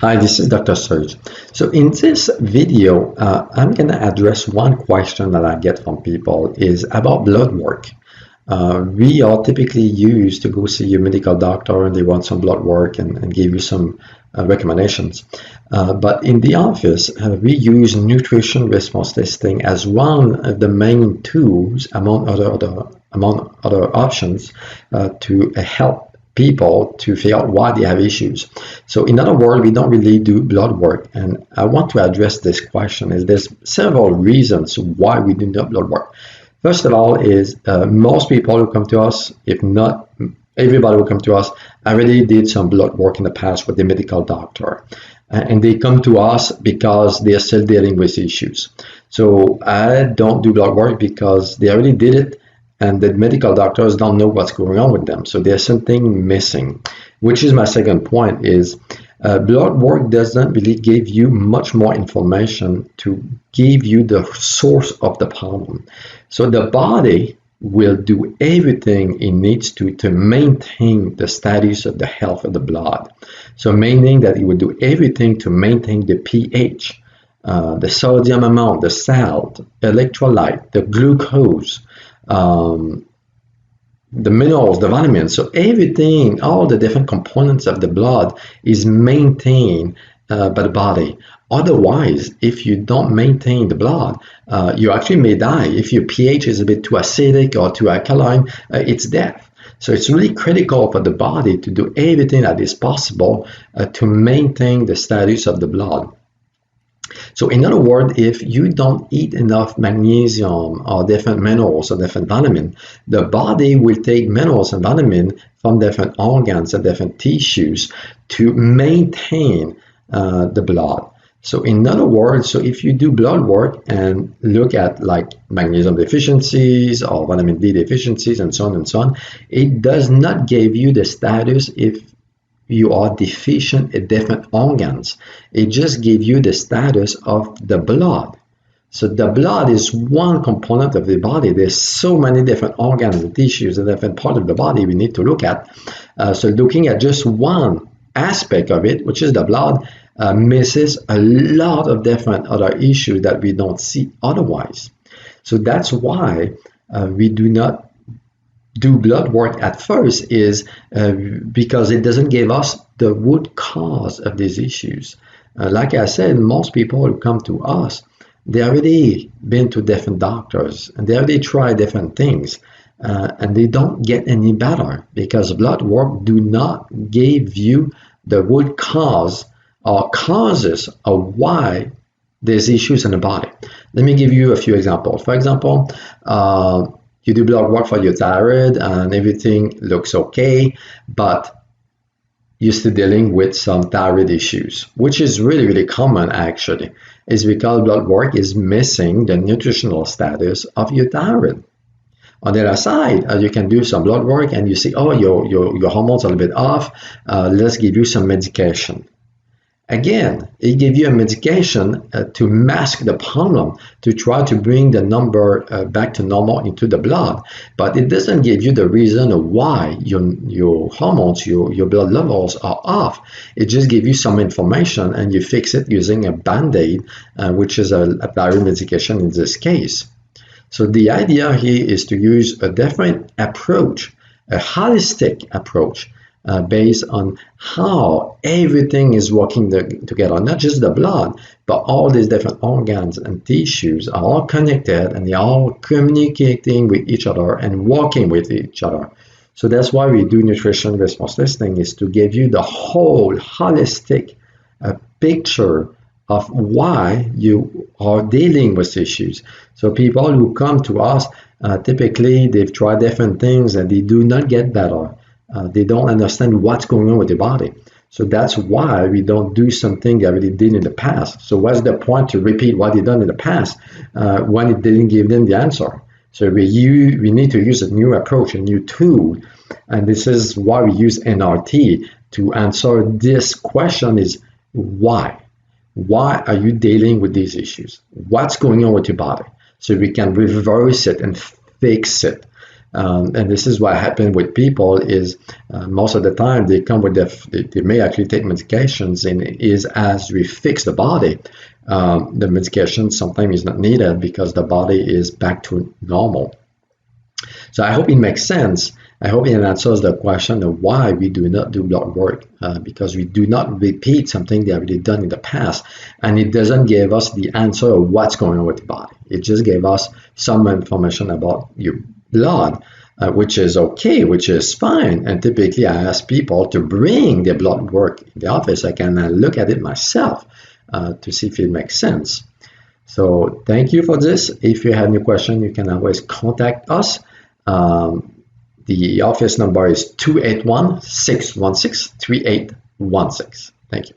Hi, this is Dr. Serge. So in this video, I'm going to address one question that I get from people is about blood work. We are typically used to go see your medical doctor and they want some blood work and give you some recommendations. But in the office, we use nutrition response testing as one of the main tools among other options to help people to figure out why they have issues. So in other words, we don't really do blood work. And I want to address this question is there's several reasons why we do not blood work. First of all is most people who come to us, if not everybody who come to us, already did some blood work in the past with the medical doctor. And they come to us because they are still dealing with issues. So I don't do blood work because they already did it and the medical doctors don't know what's going on with them. So there's something missing, which is my second point is blood work doesn't really give you much more information to give you the source of the problem. So the body will do everything it needs to maintain the status of the health of the blood. So meaning that it will do everything to maintain the pH, the sodium amount, the salt, electrolyte, the glucose, the minerals, the vitamins. So everything, all the different components of the blood is maintained by the body. Otherwise, if you don't maintain the blood, you actually may die. If your pH is a bit too acidic or too alkaline, it's death. So it's really critical for the body to do everything that is possible to maintain the status of the blood. So in other words, if you don't eat enough magnesium or different minerals or different vitamins, the body will take minerals and vitamins from different organs and different tissues to maintain the blood. So in other words, so if you do blood work and look at like magnesium deficiencies or vitamin D deficiencies and so on, it does not give you the status if you are deficient in different organs. It just gives you the status of the blood. So the blood is one component of the body. There's so many different organs and tissues and different parts of the body we need to look at. So looking at just one aspect of it, which is the blood, misses a lot of different other issues that we don't see otherwise. So that's why we do not do blood work at first is because it doesn't give us the root cause of these issues. Like I said, most people who come to us, they already been to different doctors and they already tried different things and they don't get any better because blood work do not give you the root cause or causes of why there's issues in the body. Let me give you a few examples. For example, you do blood work for your thyroid and everything looks okay, but you're still dealing with some thyroid issues, which is really, really common actually. It's because blood work is missing the nutritional status of your thyroid. On the other side, you can do some blood work and you see, oh, your hormones are a little bit off, let's give you some medication. Again, it gives you a medication to mask the problem, to try to bring the number back to normal into the blood. But it doesn't give you the reason of why your hormones, your blood levels are off. It just gives you some information and you fix it using a Band-Aid, which is a thyroid medication in this case. So the idea here is to use a different approach, a holistic approach, based on how everything is working together, not just the blood, but all these different organs and tissues are all connected and they're all communicating with each other and working with each other. So that's why we do nutrition response testing, is to give you the whole holistic picture of why you are dealing with issues. So people who come to us, typically they've tried different things and they do not get better. They don't understand what's going on with the body. So that's why we don't do something they already did in the past. So what's the point to repeat what they done in the past when it didn't give them the answer? So we need to use a new approach, a new tool. And this is why we use NRT to answer this question is why? Why are you dealing with these issues? What's going on with your body? So we can reverse it and fix it. And this is what happened with people is most of the time they come with they may actually take medications, and it is as we fix the body, the medication sometimes is not needed because the body is back to normal. So I hope it makes sense. I hope it answers the question of why we do not do blood work, because we do not repeat something they have already done in the past, and it doesn't give us the answer of what's going on with the body. It just gave us some information about your blood, which is okay, which is fine. And typically I ask people to bring their blood work in the office. I can look at it myself to see if it makes sense. So thank you for this. If you have any question, you can always contact us. The office number is 281-616-3816. Thank you.